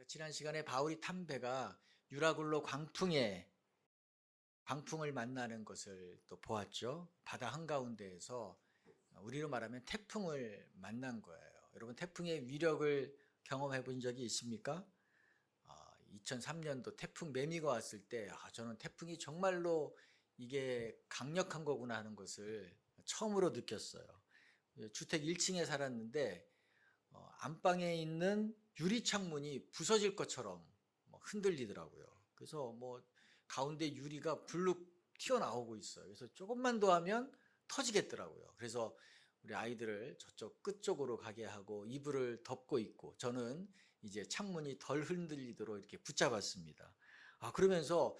지난 시간에 바울이 탄 배가 유라굴로 광풍을 만나는 것을 또 보았죠. 바다 한가운데에서 우리로 말하면 태풍을 만난 거예요. 여러분, 태풍의 위력을 경험해 본 적이 있습니까? 2003년도 태풍 매미가 왔을 때 저는 태풍이 정말로 이게 강력한 거구나 하는 것을 처음으로 느꼈어요. 주택 1층에 살았는데 안방에 있는 유리창문이 부서질 것처럼 흔들리더라고요. 그래서 가운데 유리가 불룩 튀어나오고 있어요. 그래서 조금만 더 하면 터지겠더라고요. 그래서 우리 아이들을 저쪽 끝쪽으로 가게 하고 이불을 덮고 있고 저는 이제 창문이 덜 흔들리도록 이렇게 붙잡았습니다. 그러면서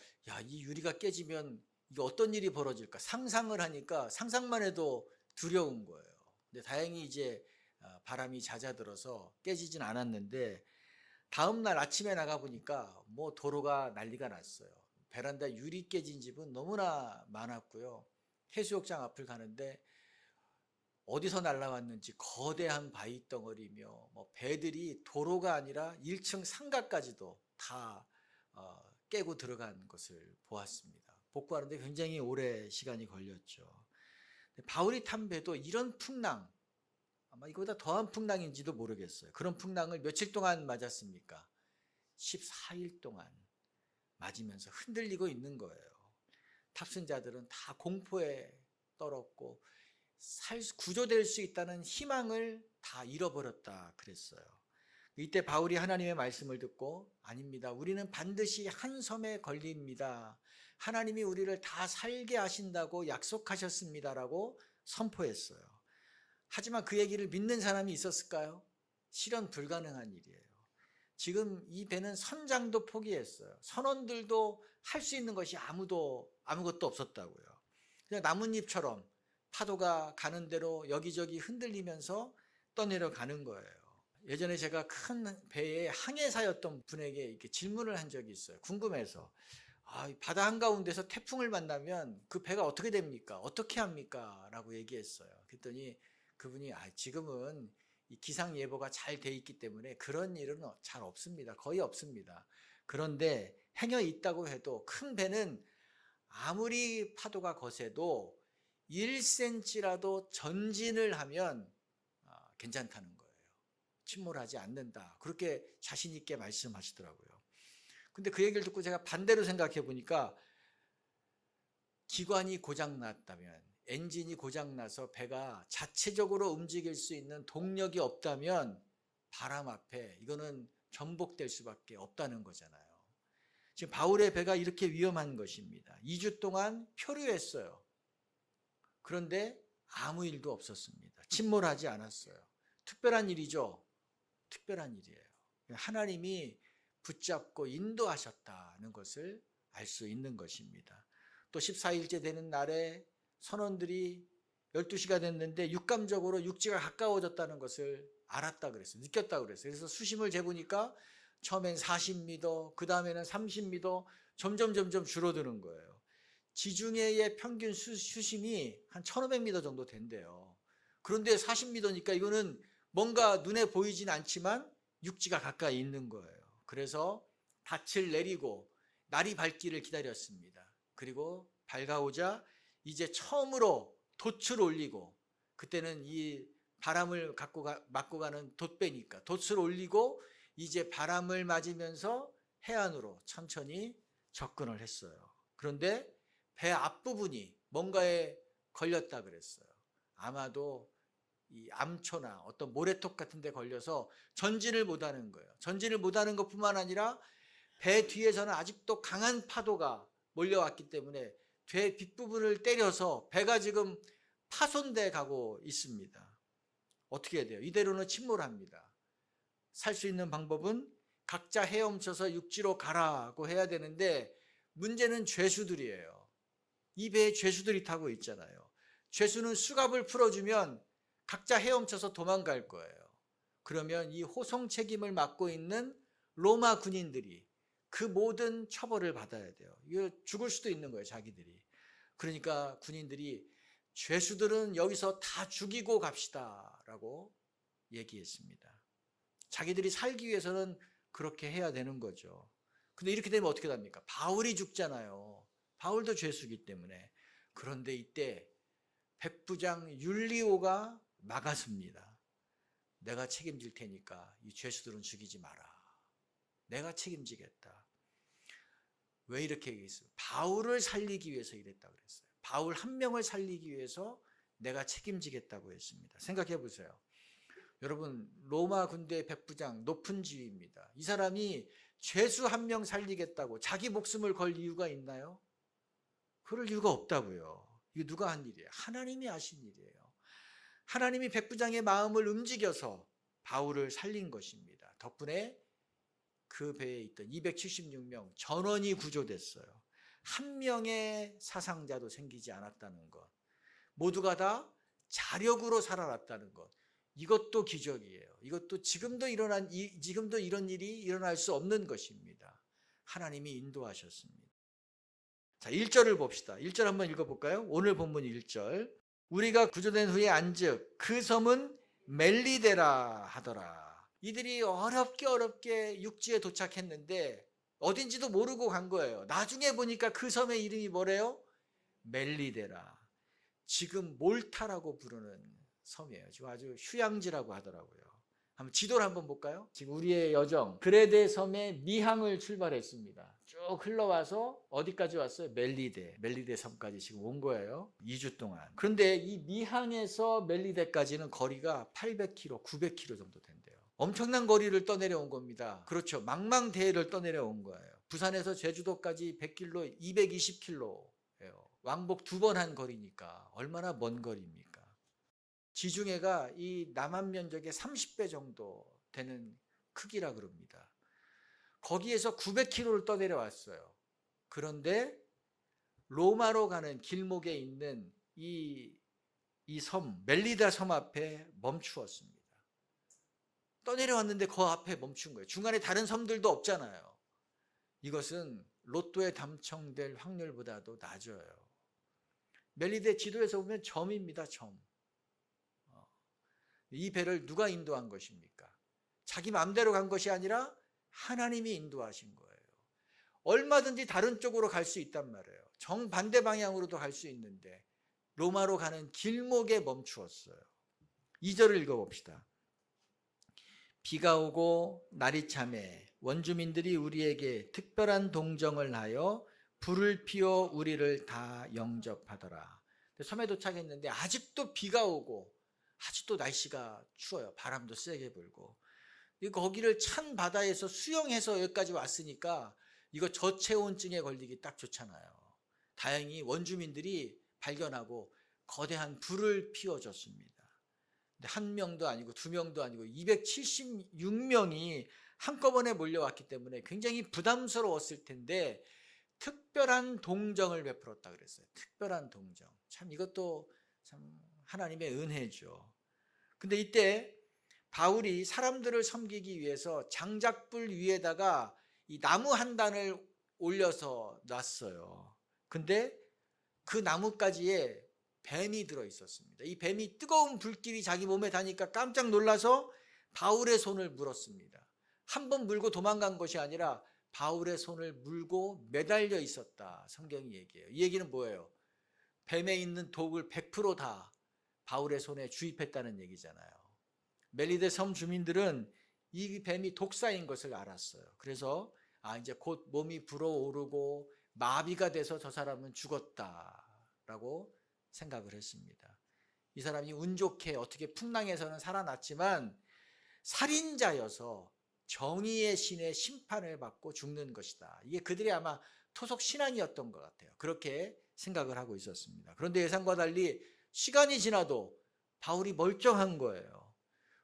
이 유리가 깨지면 이게 어떤 일이 벌어질까 상상을 하니까 상상만 해도 두려운 거예요. 근데 다행히 이제 바람이 잦아들어서 깨지진 않았는데 다음 날 아침에 나가 보니까 도로가 난리가 났어요. 베란다 유리 깨진 집은 너무나 많았고요. 해수욕장 앞을 가는데 어디서 날라왔는지 거대한 바위 덩어리며 배들이 도로가 아니라 1층 상가까지도 다 깨고 들어간 것을 보았습니다. 복구하는데 굉장히 오래 시간이 걸렸죠. 바울이 탄 배도 이런 풍랑, 아마 이거보다 더한 풍랑인지도 모르겠어요. 그런 풍랑을 며칠 동안 맞았습니까? 14일 동안 맞으면서 흔들리고 있는 거예요. 탑승자들은 다 공포에 떨었고 구조될 수 있다는 희망을 다 잃어버렸다 그랬어요. 이때 바울이 하나님의 말씀을 듣고 아닙니다. 우리는 반드시 한 섬에 걸립니다. 하나님이 우리를 다 살게 하신다고 약속하셨습니다라고 선포했어요. 하지만 그 얘기를 믿는 사람이 있었을까요? 실현 불가능한 일이에요. 지금 이 배는 선장도 포기했어요. 선원들도 할 수 있는 것이 아무것도 없었다고요. 그냥 나뭇잎처럼 파도가 가는 대로 여기저기 흔들리면서 떠내려가는 거예요. 예전에 제가 큰 배의 항해사였던 분에게 이렇게 질문을 한 적이 있어요. 궁금해서. 바다 한가운데서 태풍을 만나면 그 배가 어떻게 됩니까? 어떻게 합니까? 라고 얘기했어요. 그랬더니 그분이 지금은 이 기상 예보가 잘 돼 있기 때문에 그런 일은 잘 없습니다. 거의 없습니다. 그런데 행여 있다고 해도 큰 배는 아무리 파도가 거세도 1cm라도 전진을 하면 괜찮다는 거예요. 침몰하지 않는다. 그렇게 자신 있게 말씀하시더라고요. 근데 그 얘기를 듣고 제가 반대로 생각해 보니까 기관이 고장났다면, 엔진이 고장나서 배가 자체적으로 움직일 수 있는 동력이 없다면 바람 앞에 이거는 전복될 수밖에 없다는 거잖아요. 지금 바울의 배가 이렇게 위험한 것입니다. 2주 동안 표류했어요. 그런데 아무 일도 없었습니다. 침몰하지 않았어요. 특별한 일이죠. 특별한 일이에요. 하나님이 붙잡고 인도하셨다는 것을 알 수 있는 것입니다. 또 14일째 되는 날에 선원들이 12시가 됐는데 육감적으로 육지가 가까워졌다는 것을 알았다 그랬어요. 느꼈다 그랬어요. 그래서 수심을 재보니까 처음엔 40m, 그 다음에는 30m, 점점 줄어드는 거예요. 지중해의 평균 수심이 한 1500m 정도 된대요. 그런데 40m니까 이거는 뭔가 눈에 보이진 않지만 육지가 가까이 있는 거예요. 그래서 닻을 내리고 날이 밝기를 기다렸습니다. 그리고 밝아오자 이제 처음으로 돛을 올리고, 그때는 이 바람을 맞고 가는 돛배니까 돛을 올리고 이제 바람을 맞으면서 해안으로 천천히 접근을 했어요. 그런데 배 앞부분이 뭔가에 걸렸다 그랬어요. 아마도 이 암초나 어떤 모래톱 같은 데 걸려서 전진을 못하는 거예요. 전진을 못하는 것뿐만 아니라 배 뒤에서는 아직도 강한 파도가 몰려왔기 때문에 배 뒷부분을 때려서 배가 지금 파손돼 가고 있습니다. 어떻게 해야 돼요? 이대로는 침몰합니다. 살 수 있는 방법은 각자 헤엄쳐서 육지로 가라고 해야 되는데 문제는 죄수들이에요. 이 배에 죄수들이 타고 있잖아요. 죄수는 수갑을 풀어주면 각자 헤엄쳐서 도망갈 거예요. 그러면 이 호송 책임을 맡고 있는 로마 군인들이 그 모든 처벌을 받아야 돼요. 이거 죽을 수도 있는 거예요, 자기들이. 그러니까 군인들이 죄수들은 여기서 다 죽이고 갑시다라고 얘기했습니다. 자기들이 살기 위해서는 그렇게 해야 되는 거죠. 근데 이렇게 되면 어떻게 됩니까? 바울이 죽잖아요. 바울도 죄수기 때문에. 그런데 이때 백부장 율리오가 막았습니다. 내가 책임질 테니까 이 죄수들은 죽이지 마라. 내가 책임지겠다. 왜 이렇게 얘기했어요? 바울을 살리기 위해서 이랬다고 그랬어요. 바울 한 명을 살리기 위해서 내가 책임지겠다고 했습니다. 생각해 보세요. 여러분, 로마 군대 백부장 높은 지위입니다. 이 사람이 죄수 한 명 살리겠다고 자기 목숨을 걸 이유가 있나요? 그럴 이유가 없다고요. 이거 누가 한 일이에요? 하나님이 하신 일이에요. 하나님이 백부장의 마음을 움직여서 바울을 살린 것입니다. 덕분에 그 배에 있던 276명 전원이 구조됐어요. 한 명의 사상자도 생기지 않았다는 것. 모두가 다 자력으로 살아났다는 것. 이것도 기적이에요. 이것도 지금도 이런 일이 일어날 수 없는 것입니다. 하나님이 인도하셨습니다. 자, 1절을 봅시다. 1절 한번 읽어볼까요? 오늘 본문 1절. 우리가 구조된 후에 안즉 그 섬은 멜리데라 하더라. 이들이 어렵게 육지에 도착했는데 어딘지도 모르고 간 거예요. 나중에 보니까 그 섬의 이름이 뭐래요? 멜리데라. 지금 몰타라고 부르는 섬이에요. 지금 아주 휴양지라고 하더라고요. 한번 지도를 한번 볼까요? 지금 우리의 여정 그레데 섬의 미항을 출발했습니다. 쭉 흘러와서 어디까지 왔어요? 멜리데 섬까지 지금 온 거예요. 2주 동안. 그런데 이 미항에서 멜리데까지는 거리가 800km, 900km 정도 된대요. 엄청난 거리를 떠내려온 겁니다. 그렇죠. 망망대해를 떠내려온 거예요. 부산에서 제주도까지 100km, 220km예요. 왕복 2번 한 거리니까 얼마나 먼 거리입니까? 지중해가 이 남한 면적의 30배 정도 되는 크기라 그럽니다. 거기에서 900km를 떠내려왔어요. 그런데 로마로 가는 길목에 있는 이 섬, 멜리다 섬 앞에 멈추었습니다. 떠내려왔는데 그 앞에 멈춘 거예요. 중간에 다른 섬들도 없잖아요. 이것은 로또에 당첨될 확률보다도 낮아요. 멜리데 지도에서 보면 점입니다. 점. 이 배를 누가 인도한 것입니까? 자기 마음대로 간 것이 아니라 하나님이 인도하신 거예요. 얼마든지 다른 쪽으로 갈 수 있단 말이에요. 정반대 방향으로도 갈 수 있는데 로마로 가는 길목에 멈추었어요. 2절을 읽어봅시다. 비가 오고 날이 참해 원주민들이 우리에게 특별한 동정을 하여 불을 피워 우리를 다 영접하더라. 섬에 도착했는데 아직도 비가 오고 아직도 날씨가 추워요. 바람도 세게 불고. 거기를 찬 바다에서 수영해서 여기까지 왔으니까 이거 저체온증에 걸리기 딱 좋잖아요. 다행히 원주민들이 발견하고 거대한 불을 피워줬습니다. 근데 한 명도 아니고 두 명도 아니고 276명이 한꺼번에 몰려왔기 때문에 굉장히 부담스러웠을 텐데 특별한 동정을 베풀었다 그랬어요. 특별한 동정. 참 이것도 참 하나님의 은혜죠. 근데 이때 바울이 사람들을 섬기기 위해서 장작불 위에다가 이 나무 한 단을 올려서 놨어요. 근데 그 나뭇가지에 뱀이 들어 있었습니다. 이 뱀이 뜨거운 불길이 자기 몸에 닿으니까 깜짝 놀라서 바울의 손을 물었습니다. 한 번 물고 도망간 것이 아니라 바울의 손을 물고 매달려 있었다. 성경이 얘기해요. 이 얘기는 뭐예요? 뱀에 있는 독을 100% 다 바울의 손에 주입했다는 얘기잖아요. 멜리데 섬 주민들은 이 뱀이 독사인 것을 알았어요. 그래서 이제 곧 몸이 불어오르고 마비가 돼서 저 사람은 죽었다라고 생각을 했습니다. 이 사람이 운 좋게 어떻게 풍랑에서는 살아났지만 살인자여서 정의의 신의 심판을 받고 죽는 것이다. 이게 그들의 아마 토속 신앙이었던 것 같아요. 그렇게 생각을 하고 있었습니다. 그런데 예상과 달리 시간이 지나도 바울이 멀쩡한 거예요.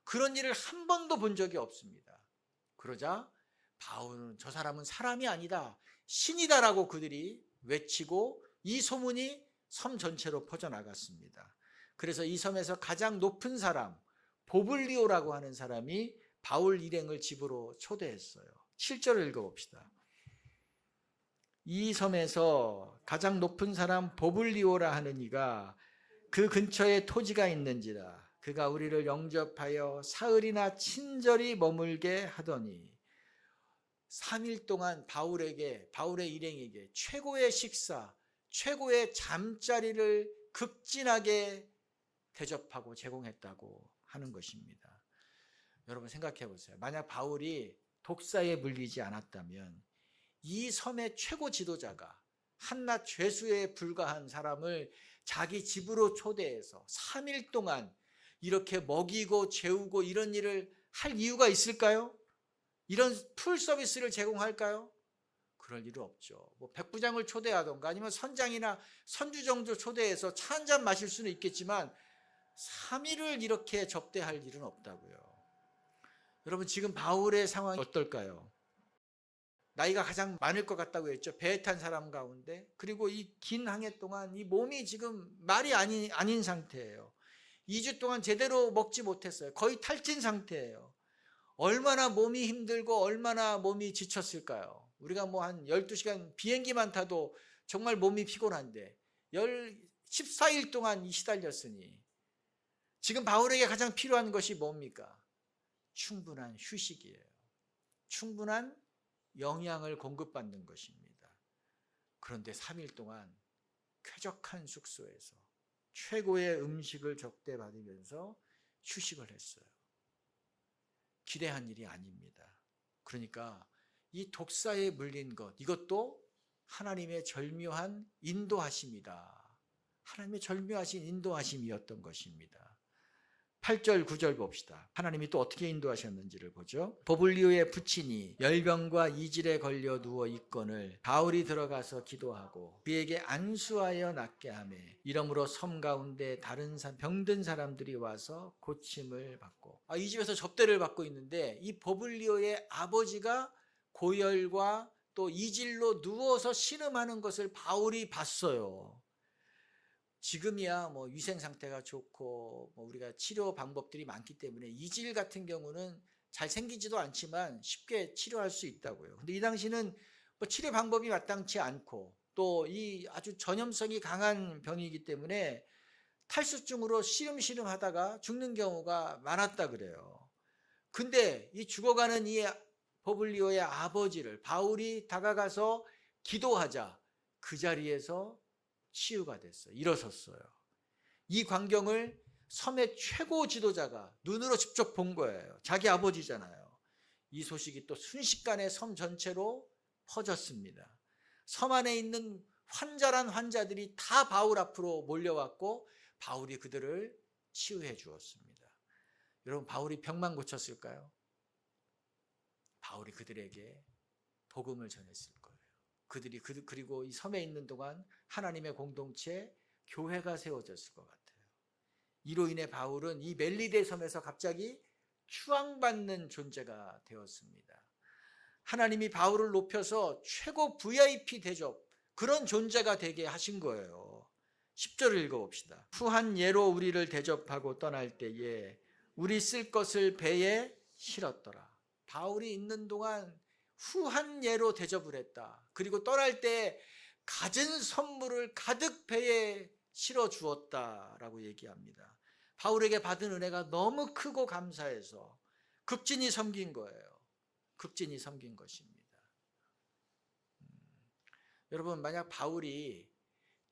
그런 일을 한 번도 본 적이 없습니다. 그러자 바울은 저 사람은 사람이 아니다, 신이다라고 그들이 외치고 이 소문이 섬 전체로 퍼져나갔습니다. 그래서 이 섬에서 가장 높은 사람, 보블리오라고 하는 사람이 바울 일행을 집으로 초대했어요. 7절을 읽어봅시다. 이 섬에서 가장 높은 사람 보블리오라 하는 이가 그 근처에 토지가 있는지라 그가 우리를 영접하여 사흘이나 친절히 머물게 하더니 3일 동안 바울의 일행에게 최고의 식사, 최고의 잠자리를 극진하게 대접하고 제공했다고 하는 것입니다. 여러분 생각해 보세요. 만약 바울이 독사에 물리지 않았다면 이 섬의 최고 지도자가 한낱 죄수에 불과한 사람을 자기 집으로 초대해서 3일 동안 이렇게 먹이고 재우고 이런 일을 할 이유가 있을까요? 이런 풀 서비스를 제공할까요? 그럴 일은 없죠. 뭐 백부장을 초대하던가 아니면 선장이나 선주 정도 초대해서 차 한 잔 마실 수는 있겠지만 3일을 이렇게 접대할 일은 없다고요. 여러분 지금 바울의 상황이 어떨까요? 나이가 가장 많을 것 같다고 했죠. 배에 탄 사람 가운데. 그리고 이 긴 항해 동안 이 몸이 지금 말이 아닌 상태예요. 2주 동안 제대로 먹지 못했어요. 거의 탈진 상태예요. 얼마나 몸이 힘들고 얼마나 몸이 지쳤을까요? 우리가 뭐 한 12시간 비행기만 타도 정말 몸이 피곤한데 14일 동안 시달렸으니 지금 바울에게 가장 필요한 것이 뭡니까? 충분한 휴식이에요. 충분한 영양을 공급받는 것입니다. 그런데 3일 동안 쾌적한 숙소에서 최고의 음식을 접대받으면서 휴식을 했어요. 기대한 일이 아닙니다. 그러니까 이 독사에 물린 것, 이것도 하나님의 절묘한 인도하심이다. 하나님의 절묘하신 인도하심이었던 것입니다. 8절 9절 봅시다. 하나님이 또 어떻게 인도하셨는지를 보죠. 보블리오의 부친이 열병과 이질에 걸려 누워 있거늘 바울이 들어가서 기도하고 그에게 안수하여 낫게 하며 이러므로 섬 가운데 다른 병든 사람들이 와서 고침을 받고 이 집에서 접대를 받고 있는데 이 보블리오의 아버지가 고열과 또 이질로 누워서 신음하는 것을 바울이 봤어요. 지금이야 뭐 위생 상태가 좋고 뭐 우리가 치료 방법들이 많기 때문에 이질 같은 경우는 잘 생기지도 않지만 쉽게 치료할 수 있다고요. 근데 이 당시는 뭐 치료 방법이 마땅치 않고 또 이 아주 전염성이 강한 병이기 때문에 탈수증으로 시름시름 하다가 죽는 경우가 많았다 그래요. 근데 이 죽어가는 이 보블리오의 아버지를 바울이 다가가서 기도하자 그 자리에서 치유가 됐어요. 일어섰어요. 이 광경을 섬의 최고 지도자가 눈으로 직접 본 거예요. 자기 아버지잖아요. 이 소식이 또 순식간에 섬 전체로 퍼졌습니다. 섬 안에 있는 환자란 환자들이 다 바울 앞으로 몰려왔고 바울이 그들을 치유해 주었습니다. 여러분 바울이 병만 고쳤을까요? 바울이 그들에게 복음을 전했을 거예요. 그리고 이 섬에 있는 동안 하나님의 공동체 교회가 세워졌을 것 같아요. 이로 인해 바울은 이 멜리데 섬에서 갑자기 추앙받는 존재가 되었습니다. 하나님이 바울을 높여서 최고 VIP 대접 그런 존재가 되게 하신 거예요. 10절을 읽어봅시다. 후한 예로 우리를 대접하고 떠날 때에 우리 쓸 것을 배에 실었더라. 바울이 있는 동안 후한 예로 대접을 했다. 그리고 떠날 때 갖은 선물을 가득 배에 실어 주었다라고 얘기합니다. 바울에게 받은 은혜가 너무 크고 감사해서 극진히 섬긴 거예요. 극진히 섬긴 것입니다. 여러분 만약 바울이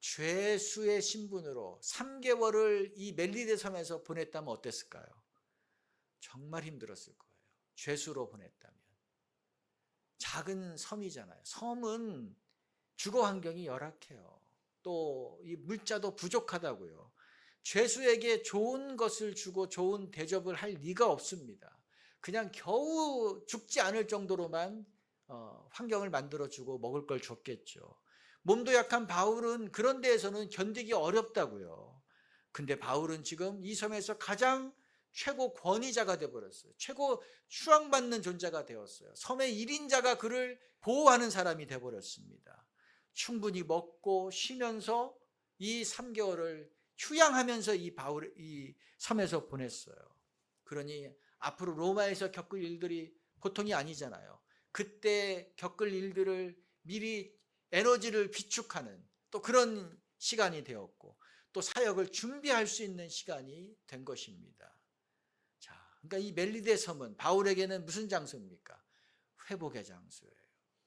죄수의 신분으로 3개월을 이 멜리데 섬에서 보냈다면 어땠을까요? 정말 힘들었을 거예요. 죄수로 보냈다면. 작은 섬이잖아요. 섬은 주거 환경이 열악해요. 또 이 물자도 부족하다고요. 죄수에게 좋은 것을 주고 좋은 대접을 할 리가 없습니다. 그냥 겨우 죽지 않을 정도로만 환경을 만들어주고 먹을 걸 줬겠죠. 몸도 약한 바울은 그런 데에서는 견디기 어렵다고요. 근데 바울은 지금 이 섬에서 가장 최고 권위자가 되어버렸어요. 최고 추앙받는 존재가 되었어요. 섬의 1인자가 그를 보호하는 사람이 되어버렸습니다. 충분히 먹고 쉬면서 이 3개월을 휴양하면서 이 섬에서 보냈어요. 그러니 앞으로 로마에서 겪을 일들이 보통이 아니잖아요. 그때 겪을 일들을 미리 에너지를 비축하는 또 그런 시간이 되었고 또 사역을 준비할 수 있는 시간이 된 것입니다. 자, 그러니까 이 멜리데 섬은 바울에게는 무슨 장소입니까? 회복의 장소예요.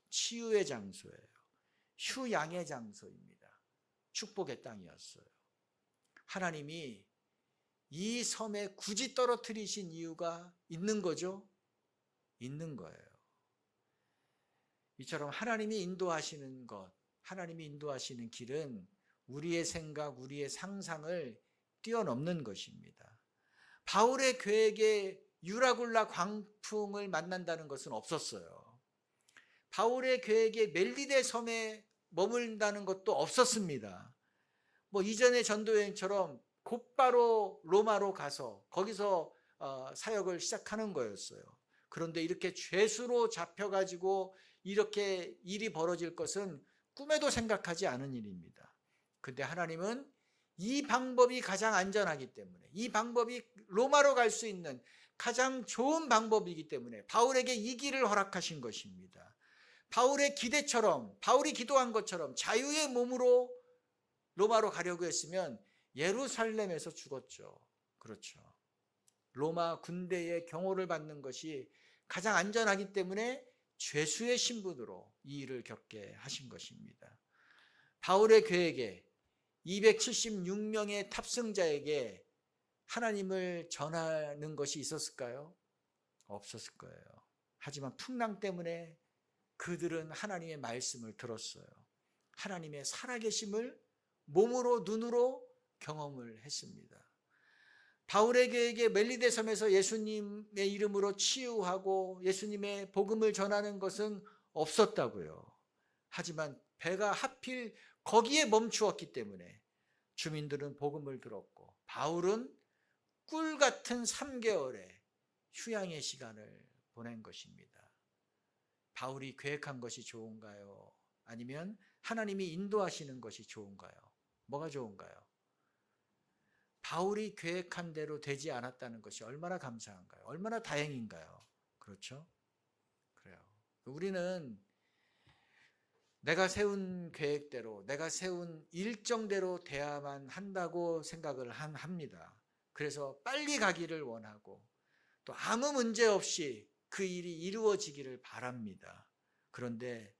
치유의 장소예요. 휴양의 장소입니다. 축복의 땅이었어요. 하나님이 이 섬에 굳이 떨어뜨리신 이유가 있는 거죠? 있는 거예요. 이처럼 하나님이 인도하시는 것, 하나님이 인도하시는 길은 우리의 생각, 우리의 상상을 뛰어넘는 것입니다. 바울의 계획에 유라굴라 광풍을 만난다는 것은 없었어요. 바울의 계획에 멜리데 섬에 머문다는 것도 없었습니다. 이전의 전도여행처럼 곧바로 로마로 가서 거기서 사역을 시작하는 거였어요. 그런데 이렇게 죄수로 잡혀가지고 이렇게 일이 벌어질 것은 꿈에도 생각하지 않은 일입니다. 근데 하나님은 이 방법이 가장 안전하기 때문에, 이 방법이 로마로 갈 수 있는 가장 좋은 방법이기 때문에 바울에게 이 길을 허락하신 것입니다. 바울의 기대처럼, 바울이 기도한 것처럼 자유의 몸으로 로마로 가려고 했으면 예루살렘에서 죽었죠. 그렇죠. 로마 군대의 경호를 받는 것이 가장 안전하기 때문에 죄수의 신분으로 이 일을 겪게 하신 것입니다. 바울의 계획에 276명의 탑승자에게 하나님을 전하는 것이 있었을까요? 없었을 거예요. 하지만 풍랑 때문에 그들은 하나님의 말씀을 들었어요. 하나님의 살아계심을 몸으로 눈으로 경험을 했습니다. 바울의 계획에 멜리데 섬에서 예수님의 이름으로 치유하고 예수님의 복음을 전하는 것은 없었다고요. 하지만 배가 하필 거기에 멈추었기 때문에 주민들은 복음을 들었고 바울은 꿀 같은 3개월의 휴양의 시간을 보낸 것입니다. 바울이 계획한 것이 좋은가요? 아니면 하나님이 인도하시는 것이 좋은가요? 뭐가 좋은가요? 바울이 계획한 대로 되지 않았다는 것이 얼마나 감사한가요? 얼마나 다행인가요? 그렇죠? 그래요. 우리는 내가 세운 계획대로, 내가 세운 일정대로 돼야만 한다고 생각을 합니다. 그래서 빨리 가기를 원하고 또 아무 문제 없이 그 일이 이루어지기를 바랍니다. 그런데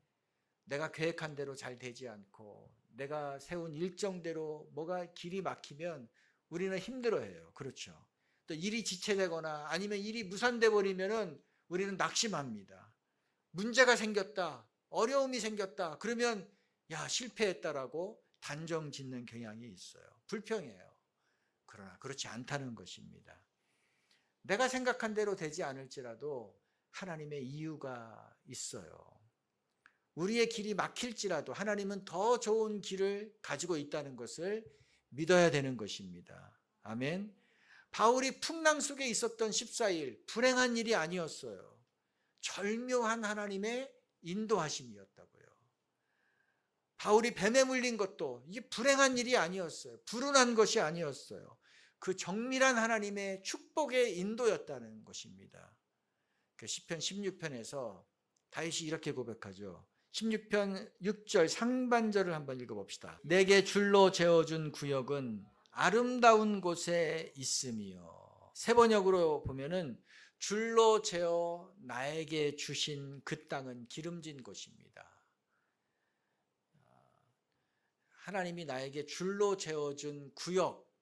내가 계획한 대로 잘 되지 않고 내가 세운 일정대로 뭐가 길이 막히면 우리는 힘들어해요. 그렇죠. 또 일이 지체되거나 아니면 일이 무산돼 버리면은 우리는 낙심합니다. 문제가 생겼다, 어려움이 생겼다, 그러면 야, 실패했다라고 단정 짓는 경향이 있어요. 불평해요. 그러나 그렇지 않다는 것입니다. 내가 생각한 대로 되지 않을지라도 하나님의 이유가 있어요. 우리의 길이 막힐지라도 하나님은 더 좋은 길을 가지고 있다는 것을 믿어야 되는 것입니다. 아멘. 바울이 풍랑 속에 있었던 14일, 불행한 일이 아니었어요. 절묘한 하나님의 인도하심이었다고요. 바울이 뱀에 물린 것도 이게 불행한 일이 아니었어요. 불운한 것이 아니었어요. 그 정밀한 하나님의 축복의 인도였다는 것입니다. 시편 16편에서 다윗이 이렇게 고백하죠. 16편 6절 상반절을 한번 읽어봅시다. 내게 줄로 재어준 구역은 아름다운 곳에 있음이요. 세 번역으로 보면은 줄로 재어 나에게 주신 그 땅은 기름진 곳입니다. 하나님이 나에게 줄로 재어준 구역,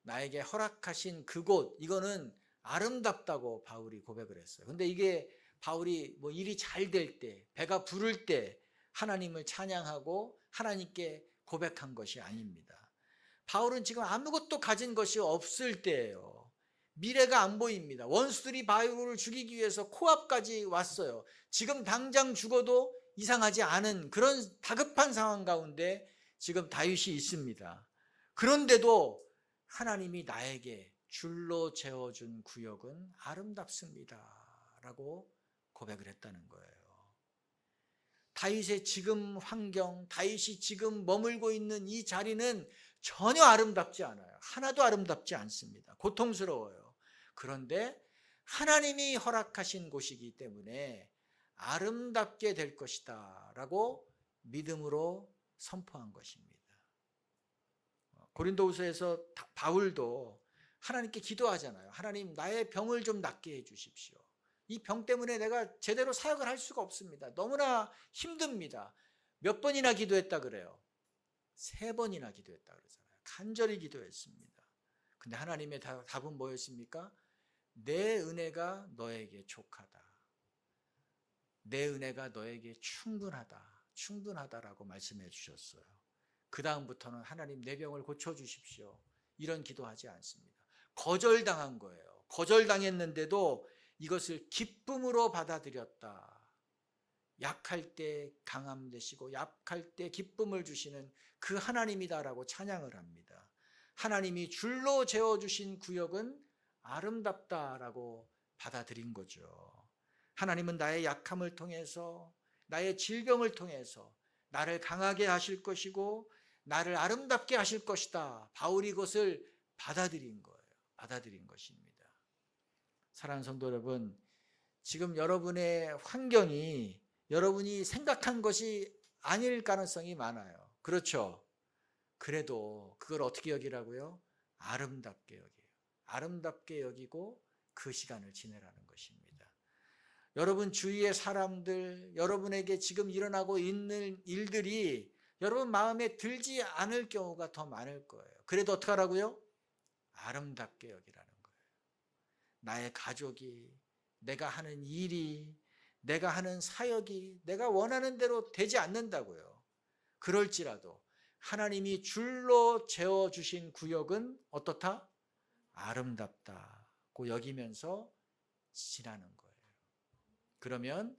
나에게 허락하신 그곳, 이거는 아름답다고 바울이 고백을 했어요. 근데 이게 바울이 일이 잘 될 때, 배가 부를 때 하나님을 찬양하고 하나님께 고백한 것이 아닙니다. 바울은 지금 아무것도 가진 것이 없을 때예요. 미래가 안 보입니다. 원수들이 바울을 죽이기 위해서 코앞까지 왔어요. 지금 당장 죽어도 이상하지 않은 그런 다급한 상황 가운데 지금 다윗이 있습니다. 그런데도 하나님이 나에게 줄로 재어준 구역은 아름답습니다 라고 고백을 했다는 거예요. 다윗의 지금 환경, 다윗이 지금 머물고 있는 이 자리는 전혀 아름답지 않아요. 하나도 아름답지 않습니다. 고통스러워요. 그런데 하나님이 허락하신 곳이기 때문에 아름답게 될 것이다 라고 믿음으로 선포한 것입니다. 고린도후서에서 바울도 하나님께 기도하잖아요. 하나님, 나의 병을 좀 낫게 해 주십시오. 이 병 때문에 내가 제대로 사역을 할 수가 없습니다. 너무나 힘듭니다. 몇 번이나 기도했다 그래요? 3번이나 기도했다 그러잖아요. 간절히 기도했습니다. 근데 하나님의 답은 뭐였습니까? 내 은혜가 너에게 족하다. 내 은혜가 너에게 충분하다라고 말씀해 주셨어요. 그 다음부터는 하나님 내 병을 고쳐주십시오. 이런 기도하지 않습니다. 거절당한 거예요. 거절당했는데도 이것을 기쁨으로 받아들였다. 약할 때 강함 되시고 약할 때 기쁨을 주시는 그 하나님이다라고 찬양을 합니다. 하나님이 줄로 재어주신 구역은 아름답다라고 받아들인 거죠. 하나님은 나의 약함을 통해서 나의 질병을 통해서 나를 강하게 하실 것이고 나를 아름답게 하실 것이다. 바울이 그것을 받아들인 거예요. 받아들인 것입니다. 사랑하는 성도 여러분, 지금 여러분의 환경이 여러분이 생각한 것이 아닐 가능성이 많아요. 그렇죠? 그래도 그걸 어떻게 여기라고요? 아름답게 여겨요. 아름답게 여기고 그 시간을 지내라는 것입니다. 여러분 주위의 사람들, 여러분에게 지금 일어나고 있는 일들이 여러분 마음에 들지 않을 경우가 더 많을 거예요. 그래도 어떻게 하라고요? 아름답게 여기라는 거예요. 나의 가족이, 내가 하는 일이, 내가 하는 사역이 내가 원하는 대로 되지 않는다고요. 그럴지라도 하나님이 줄로 재어주신 구역은 어떻다? 아름답다고 여기면서 지나는 거예요. 그러면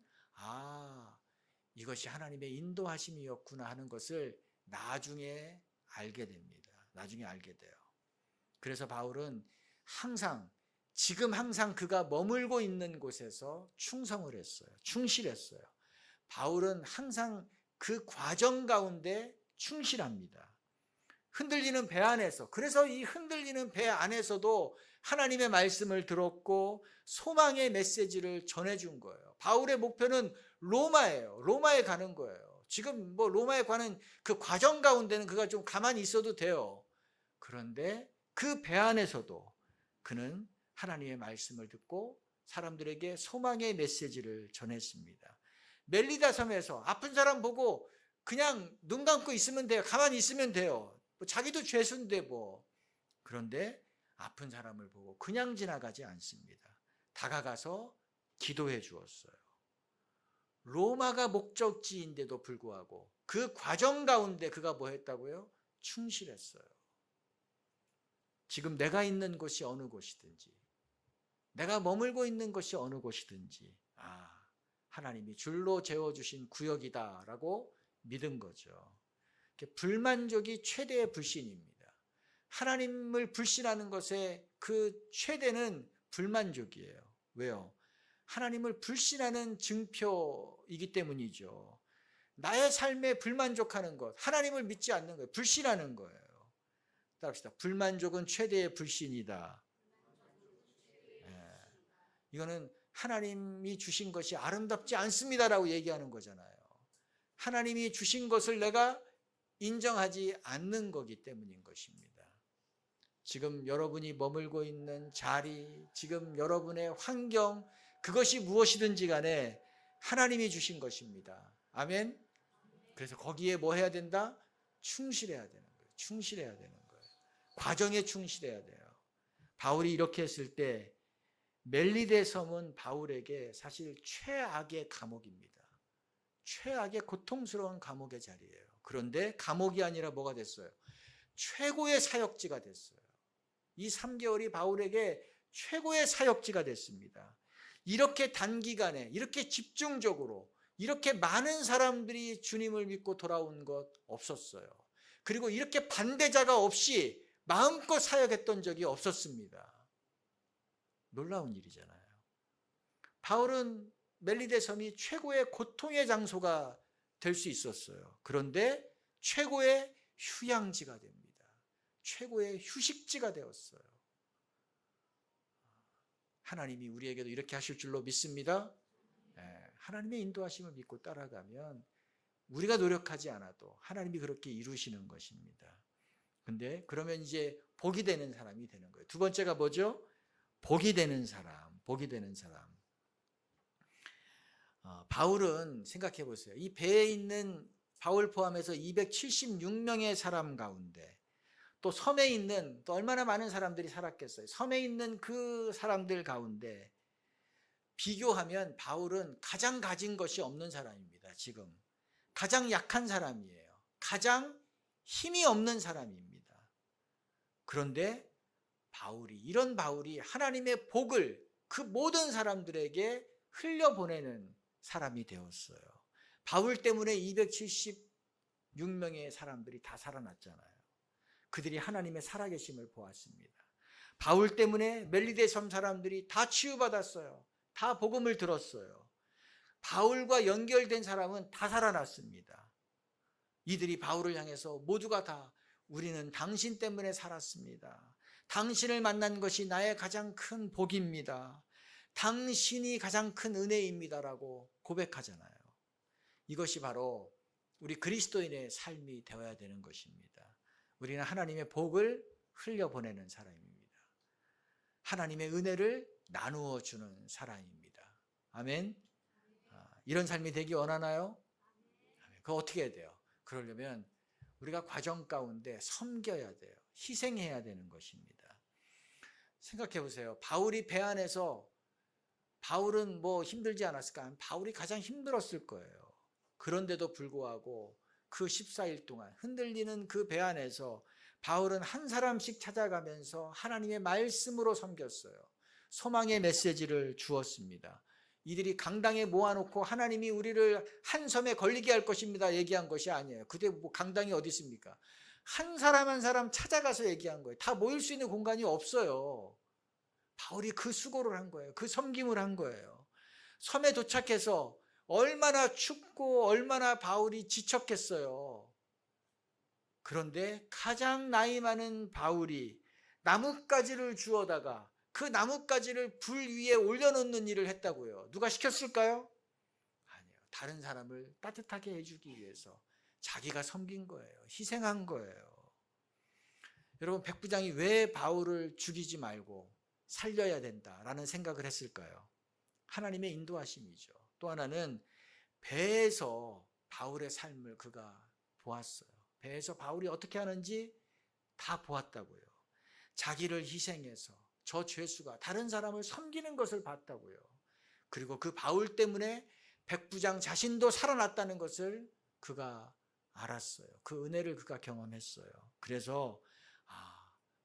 이것이 하나님의 인도하심이었구나 하는 것을 나중에 알게 됩니다. 나중에 알게 돼요. 그래서 바울은 지금 항상 그가 머물고 있는 곳에서 충성을 했어요. 충실했어요. 바울은 항상 그 과정 가운데 충실합니다. 흔들리는 배 안에서, 그래서 이 흔들리는 배 안에서도 하나님의 말씀을 들었고 소망의 메시지를 전해준 거예요. 바울의 목표는 로마예요. 로마에 가는 거예요. 지금 로마에 가는 그 과정 가운데는 그가 좀 가만히 있어도 돼요. 그런데 그 배 안에서도 그는 하나님의 말씀을 듣고 사람들에게 소망의 메시지를 전했습니다. 멜리다 섬에서 아픈 사람 보고 그냥 눈 감고 있으면 돼요. 가만히 있으면 돼요. 자기도 죄수인데 그런데 아픈 사람을 보고 그냥 지나가지 않습니다. 다가가서 기도해 주었어요. 로마가 목적지인데도 불구하고 그 과정 가운데 그가 뭐 했다고요? 충실했어요. 지금 내가 있는 곳이 어느 곳이든지, 내가 머물고 있는 것이 어느 곳이든지 하나님이 줄로 재워주신 구역이다라고 믿은 거죠. 불만족이 최대의 불신입니다. 하나님을 불신하는 것의 그 최대는 불만족이에요. 왜요? 하나님을 불신하는 증표이기 때문이죠. 나의 삶에 불만족하는 것, 하나님을 믿지 않는 거예요. 불신하는 거예요. 따라합시다. 불만족은 최대의 불신이다. 이거는 하나님이 주신 것이 아름답지 않습니다라고 얘기하는 거잖아요. 하나님이 주신 것을 내가 인정하지 않는 거기 때문인 것입니다. 지금 여러분이 머물고 있는 자리, 지금 여러분의 환경, 그것이 무엇이든지 간에 하나님이 주신 것입니다. 아멘. 그래서 거기에 뭐 해야 된다? 충실해야 되는 거예요. 충실해야 되는 거예요. 과정에 충실해야 돼요. 바울이 이렇게 했을 때 멜리데 섬은 바울에게 사실 최악의 감옥입니다. 최악의 고통스러운 감옥의 자리예요. 그런데 감옥이 아니라 뭐가 됐어요? 최고의 사역지가 됐어요. 이 3개월이 바울에게 최고의 사역지가 됐습니다. 이렇게 단기간에 이렇게 집중적으로 이렇게 많은 사람들이 주님을 믿고 돌아온 것 없었어요. 그리고 이렇게 반대자가 없이 마음껏 사역했던 적이 없었습니다. 놀라운 일이잖아요. 바울은 멜리데 섬이 최고의 고통의 장소가 될 수 있었어요. 그런데 최고의 휴양지가 됩니다. 최고의 휴식지가 되었어요. 하나님이 우리에게도 이렇게 하실 줄로 믿습니다. 하나님의 인도하심을 믿고 따라가면 우리가 노력하지 않아도 하나님이 그렇게 이루시는 것입니다. 근데 그러면 이제 복이 되는 사람이 되는 거예요. 두 번째가 뭐죠? 복이 되는 사람, 복이 되는 사람. 바울은 생각해 보세요. 이 배에 있는 바울 포함해서 276명의 사람 가운데 또 섬에 있는 또 얼마나 많은 사람들이 살았겠어요. 섬에 있는 그 사람들 가운데 비교하면 바울은 가장 가진 것이 없는 사람입니다. 지금 가장 약한 사람이에요. 가장 힘이 없는 사람입니다. 그런데 이런 바울이 하나님의 복을 그 모든 사람들에게 흘려보내는 사람이 되었어요. 바울 때문에 276명의 사람들이 다 살아났잖아요. 그들이 하나님의 살아계심을 보았습니다. 바울 때문에 멜리데 섬 사람들이 다 치유받았어요. 다 복음을 들었어요. 바울과 연결된 사람은 다 살아났습니다. 이들이 바울을 향해서 모두가 다 우리는 당신 때문에 살았습니다. 당신을 만난 것이 나의 가장 큰 복입니다. 당신이 가장 큰 은혜입니다라고 고백하잖아요. 이것이 바로 우리 그리스도인의 삶이 되어야 되는 것입니다. 우리는 하나님의 복을 흘려보내는 사람입니다. 하나님의 은혜를 나누어 주는 사람입니다. 아멘. 이런 삶이 되기 원하나요? 그거 어떻게 해야 돼요? 그러려면 우리가 과정 가운데 섬겨야 돼요. 희생해야 되는 것입니다. 생각해 보세요. 바울이 배 안에서 바울은 뭐 힘들지 않았을까? 바울이 가장 힘들었을 거예요. 그런데도 불구하고 그 14일 동안 흔들리는 그 배 안에서 바울은 한 사람씩 찾아가면서 하나님의 말씀으로 섬겼어요. 소망의 메시지를 주었습니다. 이들이 강당에 모아놓고 하나님이 우리를 한 섬에 걸리게 할 것입니다 얘기한 것이 아니에요. 그때 뭐 강당이 어디 있습니까? 한 사람 한 사람 찾아가서 얘기한 거예요. 다 모일 수 있는 공간이 없어요. 바울이 그 수고를 한 거예요. 그 섬김을 한 거예요. 섬에 도착해서 얼마나 춥고 얼마나 바울이 지쳤겠어요. 그런데 가장 나이 많은 바울이 나뭇가지를 주워다가 그 나뭇가지를 불 위에 올려놓는 일을 했다고요. 누가 시켰을까요? 아니요. 다른 사람을 따뜻하게 해주기 위해서 자기가 섬긴 거예요. 희생한 거예요. 여러분, 백부장이 왜 바울을 죽이지 말고 살려야 된다라는 생각을 했을까요? 하나님의 인도하심이죠. 또 하나는 배에서 바울의 삶을 그가 보았어요. 배에서 바울이 어떻게 하는지 다 보았다고요. 자기를 희생해서 저 죄수가 다른 사람을 섬기는 것을 봤다고요. 그리고 그 바울 때문에 백부장 자신도 살아났다는 것을 그가 알았어요. 그 은혜를 그가 경험했어요. 그래서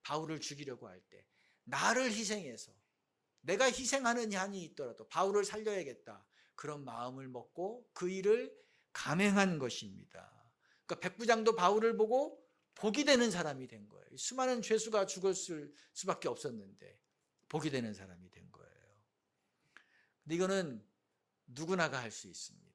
바울을 죽이려고 할 때 나를 희생해서 내가 희생하는 한이 있더라도 바울을 살려야겠다. 그런 마음을 먹고 그 일을 감행한 것입니다. 그러니까 백부장도 바울을 보고 복이 되는 사람이 된 거예요. 수많은 죄수가 죽었을 수밖에 없었는데 복이 되는 사람이 된 거예요. 근데 이거는 누구나가 할 수 있습니다.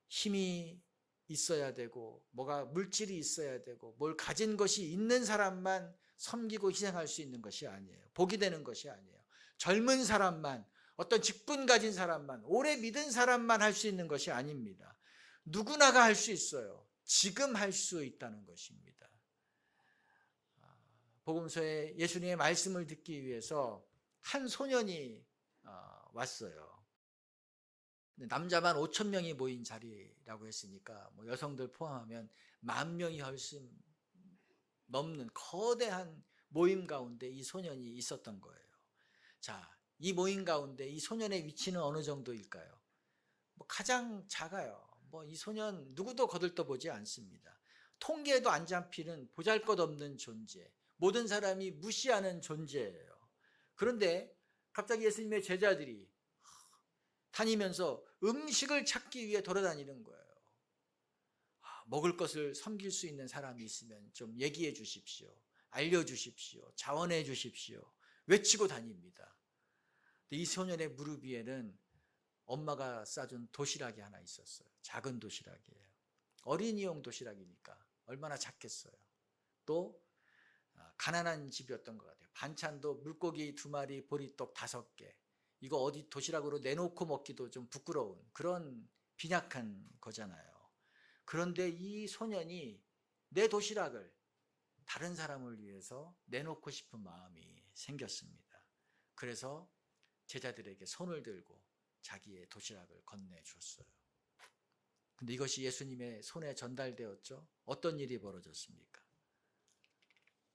힘이 있어야 되고 뭐가 물질이 있어야 되고 뭘 가진 것이 있는 사람만 섬기고 희생할 수 있는 것이 아니에요. 복이 되는 것이 아니에요. 젊은 사람만, 어떤 직분 가진 사람만, 오래 믿은 사람만 할 수 있는 것이 아닙니다. 누구나가 할 수 있어요. 지금 할 수 있다는 것입니다. 복음서에 예수님의 말씀을 듣기 위해서 한 소년이 왔어요. 남자만 5천 명이 모인 자리라고 했으니까 뭐 여성들 포함하면 10,000명이 훨씬 넘는 거대한 모임 가운데 이 소년이 있었던 거예요. 자, 이 모임 가운데 이 소년의 위치는 어느 정도일까요? 뭐 가장 작아요. 뭐 이 소년 누구도 거들떠보지 않습니다. 통계에도 안 잡히는 보잘것없는 존재, 모든 사람이 무시하는 존재예요. 그런데 갑자기 예수님의 제자들이 다니면서 음식을 찾기 위해 돌아다니는 거예요. 먹을 것을 섬길 수 있는 사람이 있으면 좀 얘기해 주십시오. 알려주십시오. 자원해 주십시오. 외치고 다닙니다. 이 소년의 무릎 위에는 엄마가 싸준 도시락이 하나 있었어요. 작은 도시락이에요. 어린이용 도시락이니까 얼마나 작겠어요. 또 가난한 집이었던 것 같아요. 반찬도 물고기 2마리, 보리떡 5개. 이거 어디 도시락으로 내놓고 먹기도 좀 부끄러운 그런 빈약한 거잖아요. 그런데 이 소년이 내 도시락을 다른 사람을 위해서 내놓고 싶은 마음이 생겼습니다. 그래서 제자들에게 손을 들고 자기의 도시락을 건네주었어요. 근데 이것이 예수님의 손에 전달되었죠. 어떤 일이 벌어졌습니까?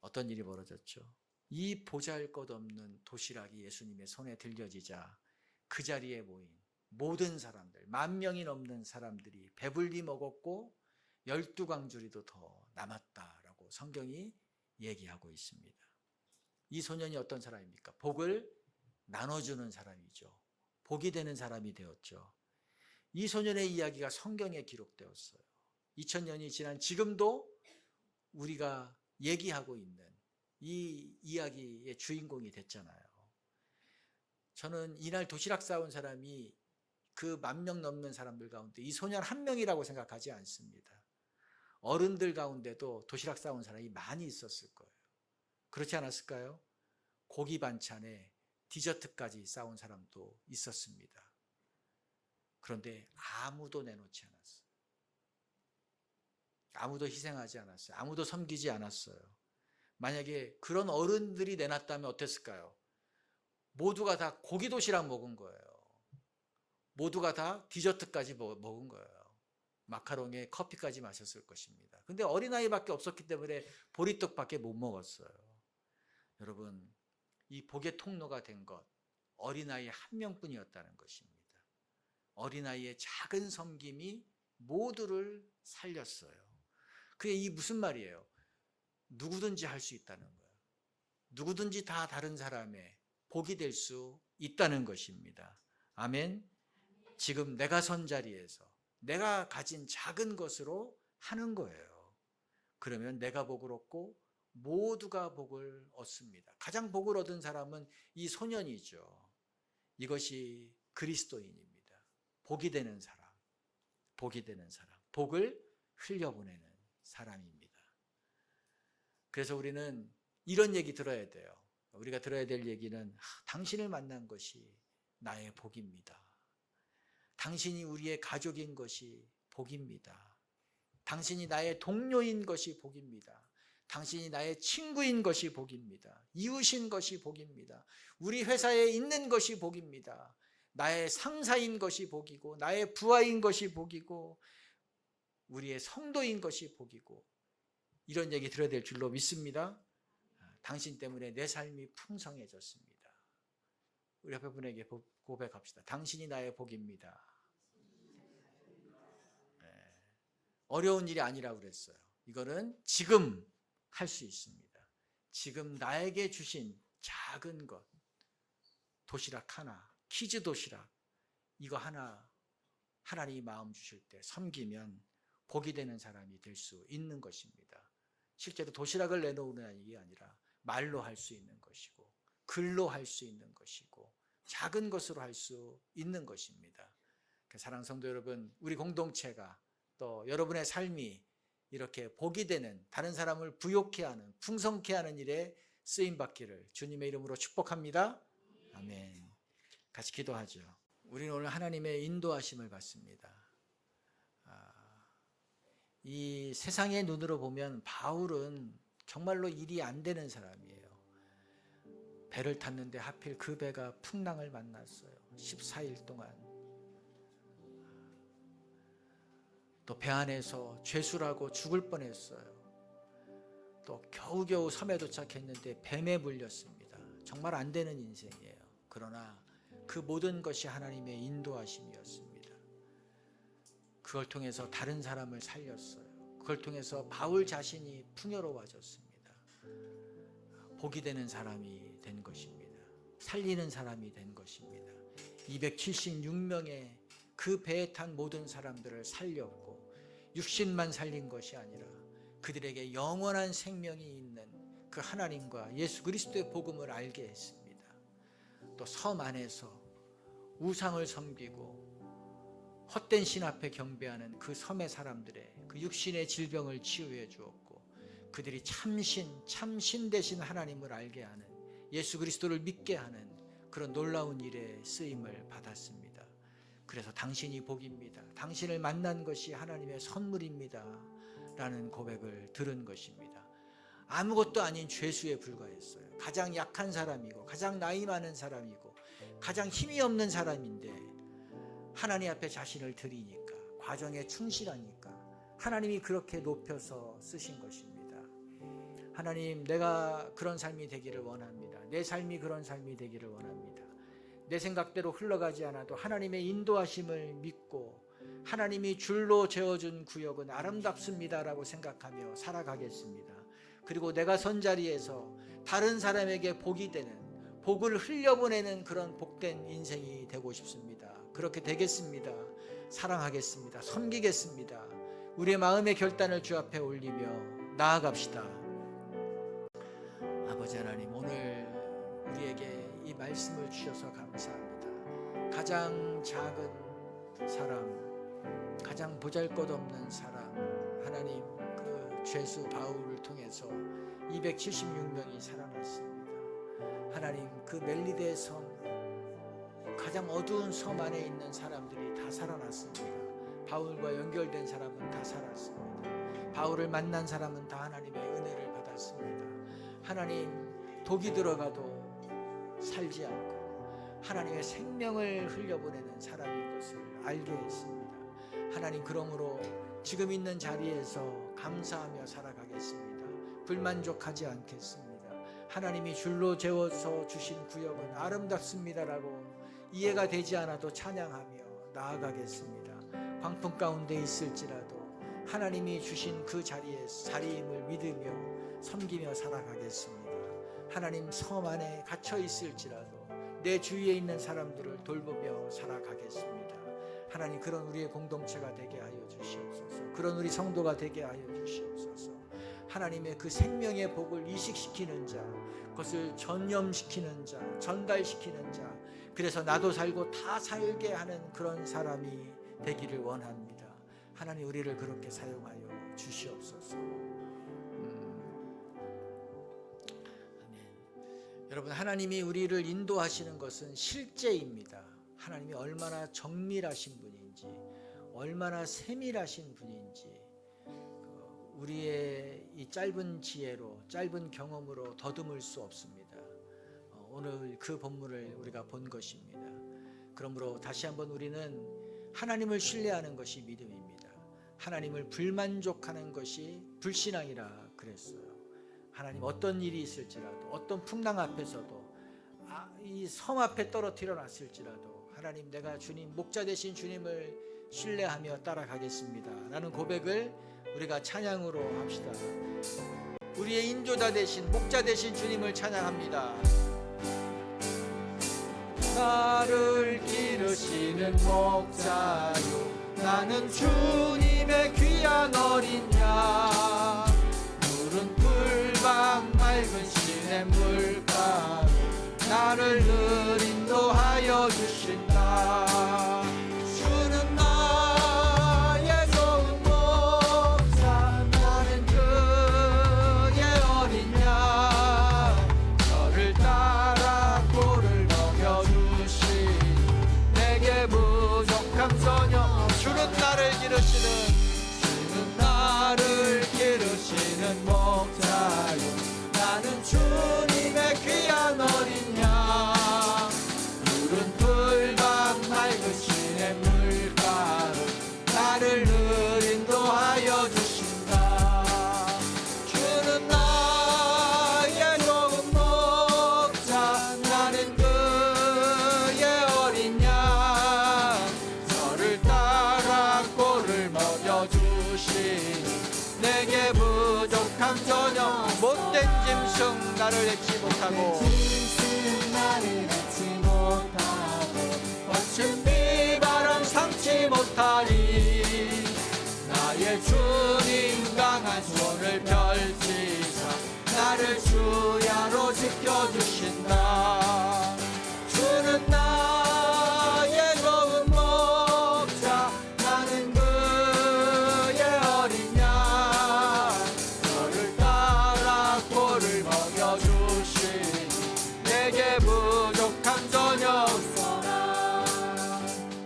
어떤 일이 벌어졌죠? 이 보잘것없는 도시락이 예수님의 손에 들려지자 그 자리에 모인 모든 사람들, 10,000명이 넘는 사람들이 배불리 먹었고 12광주리도 더 남았다라고 성경이 얘기하고 있습니다. 이 소년이 어떤 사람입니까? 복을 나눠주는 사람이죠. 복이 되는 사람이 되었죠. 이 소년의 이야기가 성경에 기록되었어요. 2000년이 지난 지금도 우리가 얘기하고 있는 이 이야기의 주인공이 됐잖아요. 저는 이날 도시락 싸온 사람이 그 10,000명 넘는 사람들 가운데 이 소년 한 명이라고 생각하지 않습니다. 어른들 가운데도 도시락 싸온 사람이 많이 있었을 거예요. 그렇지 않았을까요? 고기 반찬에 디저트까지 싸온 사람도 있었습니다. 그런데 아무도 내놓지 않았어요. 아무도 희생하지 않았어요. 아무도 섬기지 않았어요. 만약에 그런 어른들이 내놨다면 어땠을까요? 모두가 다 고기 도시락 먹은 거예요. 모두가 다 디저트까지 먹은 거예요. 마카롱에 커피까지 마셨을 것입니다. 근데 어린아이밖에 없었기 때문에 보리떡밖에 못 먹었어요. 여러분, 이 복의 통로가 된 것, 어린아이 한 명뿐이었다는 것입니다. 어린아이의 작은 섬김이 모두를 살렸어요. 그게 이 무슨 말이에요? 누구든지 할 수 있다는 거예요. 누구든지 다 다른 사람의 복이 될 수 있다는 것입니다. 아멘. 지금 내가 선 자리에서 내가 가진 작은 것으로 하는 거예요. 그러면 내가 복을 얻고 모두가 복을 얻습니다. 가장 복을 얻은 사람은 이 소년이죠. 이것이 그리스도인입니다. 복이 되는 사람, 복이 되는 사람, 복을 흘려보내는 사람입니다. 그래서 우리는 이런 얘기 들어야 돼요. 우리가 들어야 될 얘기는 당신을 만난 것이 나의 복입니다. 당신이 우리의 가족인 것이 복입니다. 당신이 나의 동료인 것이 복입니다. 당신이 나의 친구인 것이 복입니다. 이웃인 것이 복입니다. 우리 회사에 있는 것이 복입니다. 나의 상사인 것이 복이고 나의 부하인 것이 복이고 우리의 성도인 것이 복이고 이런 얘기 들어야 될 줄로 믿습니다. 당신 때문에 내 삶이 풍성해졌습니다. 우리 옆에 분에게 고백합시다. 당신이 나의 복입니다. 네. 어려운 일이 아니라고 그랬어요. 이거는 지금 할 수 있습니다. 지금 나에게 주신 작은 것, 도시락 하나, 키즈 도시락, 이거 하나 하나님이 마음 주실 때 섬기면 복이 되는 사람이 될 수 있는 것입니다. 실제로 도시락을 내놓으라는 게 아니라 말로 할 수 있는 것이고 글로 할 수 있는 것이고 작은 것으로 할 수 있는 것입니다. 사랑하는 성도 여러분, 우리 공동체가 또 여러분의 삶이 이렇게 복이 되는, 다른 사람을 부욕케 하는, 풍성케 하는 일에 쓰임받기를 주님의 이름으로 축복합니다. 아멘. 같이 기도하죠. 우리는 오늘 하나님의 인도하심을 받습니다. 이 세상의 눈으로 보면 바울은 정말로 일이 안 되는 사람이에요. 배를 탔는데 하필 그 배가 풍랑을 만났어요. 14일 동안. 또 배 안에서 죄수라고 죽을 뻔했어요. 또 겨우겨우 섬에 도착했는데 뱀에 물렸습니다. 정말 안 되는 인생이에요. 그러나 그 모든 것이 하나님의 인도하심이었습니다. 그걸 통해서 다른 사람을 살렸어요. 그걸 통해서 바울 자신이 풍요로워졌습니다. 복이 되는 사람이 된 것입니다. 살리는 사람이 된 것입니다. 276명의 그 배에 탄 모든 사람들을 살렸고 육신만 살린 것이 아니라 그들에게 영원한 생명이 있는 그 하나님과 예수 그리스도의 복음을 알게 했습니다. 또 섬 안에서 우상을 섬기고 헛된 신 앞에 경배하는 그 섬의 사람들의 그 육신의 질병을 치유해 주었고 그들이 참신 되신 하나님을 알게 하는, 예수 그리스도를 믿게 하는 그런 놀라운 일에 쓰임을 받았습니다. 그래서 당신이 복입니다. 당신을 만난 것이 하나님의 선물입니다. 라는 고백을 들은 것입니다. 아무것도 아닌 죄수에 불과했어요. 가장 약한 사람이고 가장 나이 많은 사람이고 가장 힘이 없는 사람인데 하나님 앞에 자신을 드리니까, 과정에 충실하니까 하나님이 그렇게 높여서 쓰신 것입니다. 하나님, 내가 그런 삶이 되기를 원합니다. 내 삶이 그런 삶이 되기를 원합니다. 내 생각대로 흘러가지 않아도 하나님의 인도하심을 믿고 하나님이 줄로 재어준 구역은 아름답습니다라고 생각하며 살아가겠습니다. 그리고 내가 선 자리에서 다른 사람에게 복이 되는, 복을 흘려보내는 그런 복된 인생이 되고 싶습니다. 그렇게 되겠습니다. 사랑하겠습니다. 섬기겠습니다. 우리의 마음의 결단을 주 앞에 올리며 나아갑시다. 아버지 하나님, 오늘 우리에게 이 말씀을 주셔서 감사합니다. 가장 작은 사람, 가장 보잘것없는 사람, 하나님 그 죄수 바울을 통해서 276명이 살아났습니다. 하나님, 그 멜리데 섬, 가장 어두운 섬 안에 있는 사람들이 다 살아났습니다. 바울과 연결된 사람은 다 살았습니다. 바울을 만난 사람은 다 하나님의 은혜를 받았습니다. 하나님, 독이 들어가도 살지 않고 하나님의 생명을 흘려보내는 사람인 것을 알게 했습니다. 하나님, 그러므로 지금 있는 자리에서 감사하며 살아가겠습니다. 불만족하지 않겠습니다. 하나님이 줄로 재워서 주신 구역은 아름답습니다라고 이해가 되지 않아도 찬양하며 나아가겠습니다. 광풍 가운데 있을지라도 하나님이 주신 그 자리임을 믿으며 섬기며 살아가겠습니다. 하나님, 섬 안에 갇혀 있을지라도 내 주위에 있는 사람들을 돌보며 살아가겠습니다. 하나님, 그런 우리의 공동체가 되게 하여 주시옵소서. 그런 우리 성도가 되게 하여 주시옵소서. 하나님의 그 생명의 복을 이식시키는 자, 그것을 전염시키는 자, 전달시키는 자, 그래서 나도 살고 다 살게 하는 그런 사람이 되기를 원합니다. 하나님, 우리를 그렇게 사용하여 주시옵소서. 아멘. 여러분, 하나님이 우리를 인도하시는 것은 실제입니다. 하나님이 얼마나 정밀하신 분인지, 얼마나 세밀하신 분인지 우리의 이 짧은 지혜로, 짧은 경험으로 더듬을 수 없습니다. 오늘 그 본문을 우리가 본 것입니다. 그러므로 다시 한번 우리는 하나님을 신뢰하는 것이 믿음입니다. 하나님을 불만족하는 것이 불신앙이라 그랬어요. 하나님, 어떤 일이 있을지라도, 어떤 풍랑 앞에서도, 이 섬 앞에 떨어뜨려 놨을지라도 하나님, 내가 주님, 목자 되신 주님을 신뢰하며 따라가겠습니다 라는 고백을 우리가 찬양으로 합시다. 우리의 인도자 되신, 목자 되신 주님을 찬양합니다. 나를 기르시는 목자요, 나는 주님의 귀한 어린 양. 푸른 풀밭 맑은 시냇 물가로 나를 늘 인도하여 주신다. 주는 나의 좋은 목자, 나는 그의 어린 양. 저를 따라 꼴을 먹여주시, 내게 부족함 전혀. 주는 나를 기르시는 목자요, 나는 주님의 귀한 어린 양. 푸른 풀밭 맑은 시냇 물가로 나를 늘 인도하여 주신다. 주는 나의 좋은 목자, 나는 그의 어린 양. 저를 따라 꼴을 먹여주시니 내게 부족함 전혀. 못된 짐승 나를 잊지 못하고, 거친 비바람 삼지 못하리. 나의 주님 강한 손을 펼치사 나를 주야로 지켜주신다. 주는 나의 좋은 목자, 나는 그의 어린 양. 저를 따라 꼴을 먹여주시니 내게 부족함 전혀 없어라.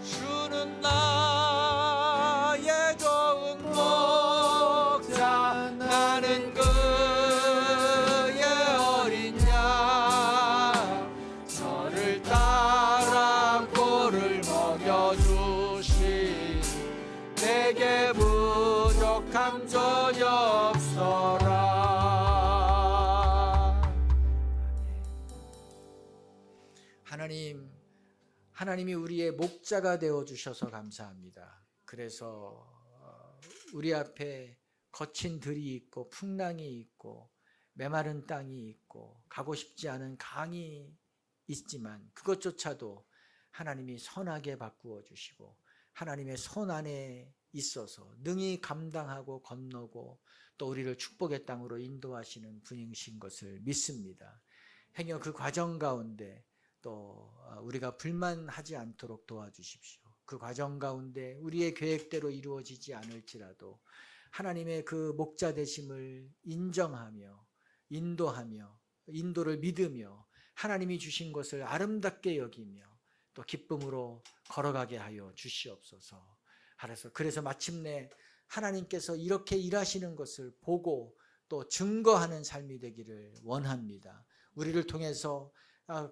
주는 나의 좋은 목자, 나는 그 부족함 전혀 없어라. 하나님이 우리의 목자가 되어 주셔서 감사합니다. 그래서 우리 앞에 거친 들이 있고 풍랑이 있고 메마른 땅이 있고 가고 싶지 않은 강이 있지만 그것조차도 하나님이 선하게 바꾸어 주시고 하나님의 손 안에 있어서 능히 감당하고 건너고 또 우리를 축복의 땅으로 인도하시는 분이신 것을 믿습니다. 행여 그 과정 가운데 또 우리가 불만하지 않도록 도와주십시오. 그 과정 가운데 우리의 계획대로 이루어지지 않을지라도 하나님의 그 목자 되심을 인정하며 인도를 믿으며 하나님이 주신 것을 아름답게 여기며 또 기쁨으로 걸어가게 하여 주시옵소서. 그래서 마침내 하나님께서 이렇게 일하시는 것을 보고 또 증거하는 삶이 되기를 원합니다. 우리를 통해서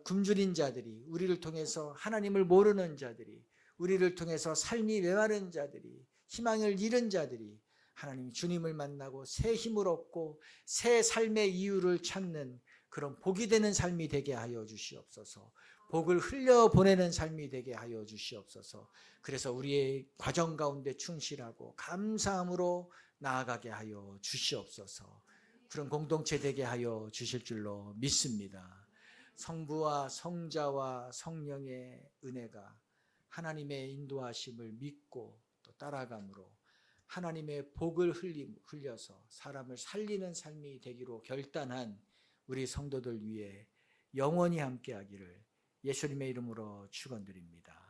굶주린 자들이, 우리를 통해서 하나님을 모르는 자들이, 우리를 통해서 삶이 메마른 자들이, 희망을 잃은 자들이 하나님 주님을 만나고 새 힘을 얻고 새 삶의 이유를 찾는 그런 복이 되는 삶이 되게 하여 주시옵소서. 복을 흘려보내는 삶이 되게 하여 주시옵소서. 그래서 우리의 과정 가운데 충실하고 감사함으로 나아가게 하여 주시옵소서. 그런 공동체 되게 하여 주실 줄로 믿습니다. 성부와 성자와 성령의 은혜가 하나님의 인도하심을 믿고 또 따라감으로 하나님의 복을 흘려서 사람을 살리는 삶이 되기로 결단한 우리 성도들 위해 영원히 함께하기를 예수님의 이름으로 축원드립니다.